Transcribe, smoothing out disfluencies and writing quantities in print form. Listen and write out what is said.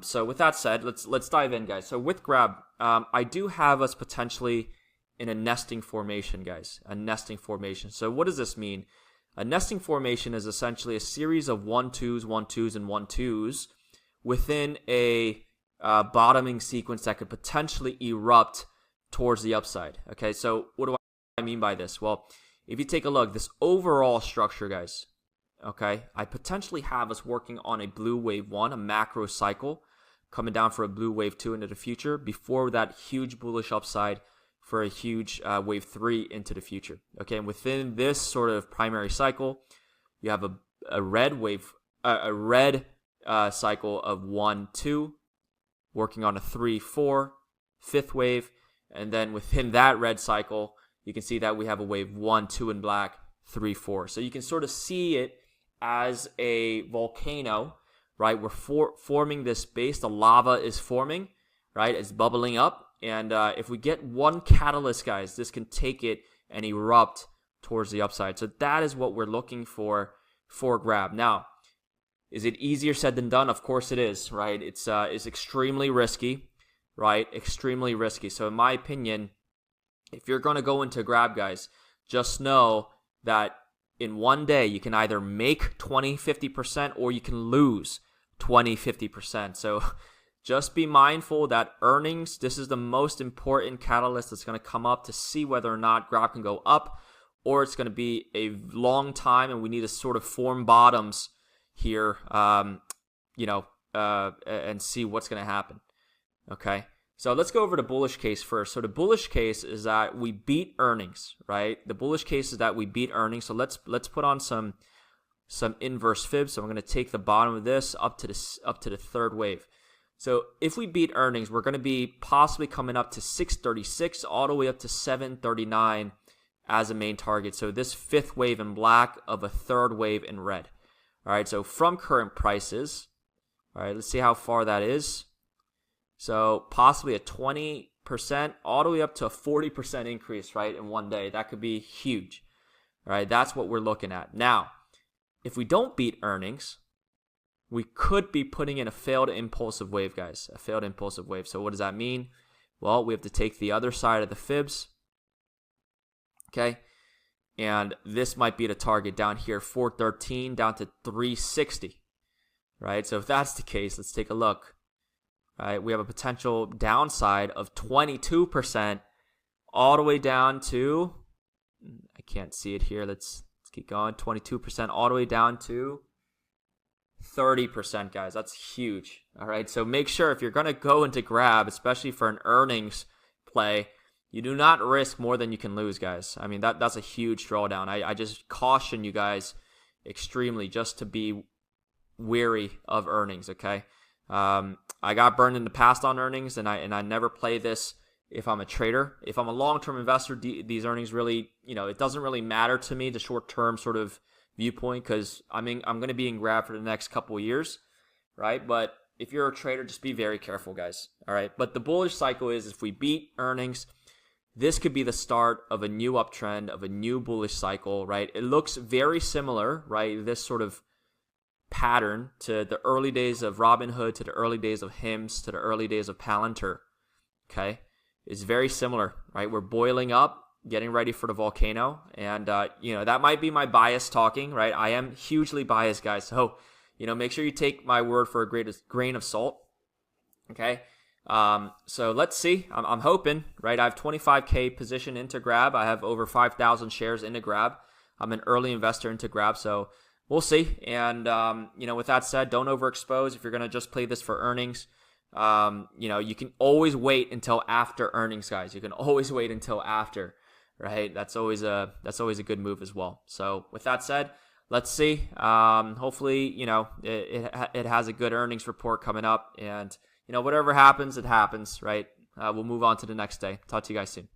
So with that said, let's dive in, guys. So with Grab, I do have us potentially in a nesting formation, guys. A nesting formation. So what does this mean? A nesting formation is essentially a series of 1-2s, 1-2s, and 1-2s within a bottoming sequence that could potentially erupt towards the upside. Okay, so what do I mean by this? Well, if you take a look, this overall structure, guys, okay, I potentially have us working on a blue wave 1, a macro cycle, coming down for a blue wave 2 into the future before that huge bullish upside for a huge wave 3 into the future. Okay, and within this sort of primary cycle, you have a red wave, cycle of 1-2, working on a 3-4, fifth wave, and then within that red cycle, you can see that we have a wave 1-2 in black, 3-4. So you can sort of see it as a volcano, right? We're forming this base. The lava is forming, right? It's bubbling up. And if we get one catalyst, guys, this can take it and erupt towards the upside. So that is what we're looking for Grab. Now, is it easier said than done? Of course it is, right? It's extremely risky, right? Extremely risky. So in my opinion, if you're going to go into Grab, guys, just know that in one day you can either make 20-50% or you can lose 20-50%. So just be mindful that earnings, this is the most important catalyst that's going to come up to see whether or not Grab can go up, or it's going to be a long time and we need to sort of form bottoms here, and see what's going to happen. Okay, so let's go over the bullish case first. So the bullish case is that we beat earnings, right? The bullish case is that we beat earnings. So let's put on some inverse fibs. So I'm going to take the bottom of this up to the third wave. So if we beat earnings, we're going to be possibly coming up to 636 all the way up to 739 as a main target. So this fifth wave in black of a third wave in red. All right, so from current prices, all right, let's see how far that is. So possibly a 20% all the way up to a 40% increase, right, in one day. That could be huge. All right, that's what we're looking at. Now, if we don't beat earnings, we could be putting in a failed impulsive wave, guys, a failed impulsive wave. So what does that mean? Well, we have to take the other side of the fibs, okay? And this might be the target down here, 413 down to 360, right? So if that's the case, let's take a look. All right, we have a potential downside of 22% all the way down to, I can't see it here. Let's keep going. 22% all the way down to 30%, guys. That's huge. All right, so make sure if you're going to go into Grab, especially for an earnings play, you do not risk more than you can lose, guys. I mean, that's a huge drawdown. I just caution you guys extremely just to be wary of earnings, okay? I got burned in the past on earnings, and I never play this if I'm a trader. If I'm a long-term investor, these earnings really, it doesn't really matter to me, the short-term sort of viewpoint, because I'm going to be in Grab for the next couple of years, right? But if you're a trader, just be very careful, guys, all right? But the bullish cycle is if we beat earnings, this could be the start of a new uptrend, of a new bullish cycle, right? It looks very similar, right? This sort of pattern to the early days of Robinhood, to the early days of HIMS, to the early days of Palantir, okay? It's very similar, right? We're boiling up, getting ready for the volcano, and, that might be my bias talking, right? I am hugely biased, guys, so, make sure you take my word for a grain of salt, okay? So let's see. I'm hoping, right? I have 25K position into Grab. I have over 5,000 shares into Grab. I'm an early investor into Grab, so we'll see. And, with that said, don't overexpose if you're going to just play this for earnings. You can always wait until after earnings, guys. You can always wait until after, right? That's always a good move as well. So with that said, let's see. Hopefully, it has a good earnings report coming up, and whatever happens, it happens, right? We'll move on to the next day. Talk to you guys soon.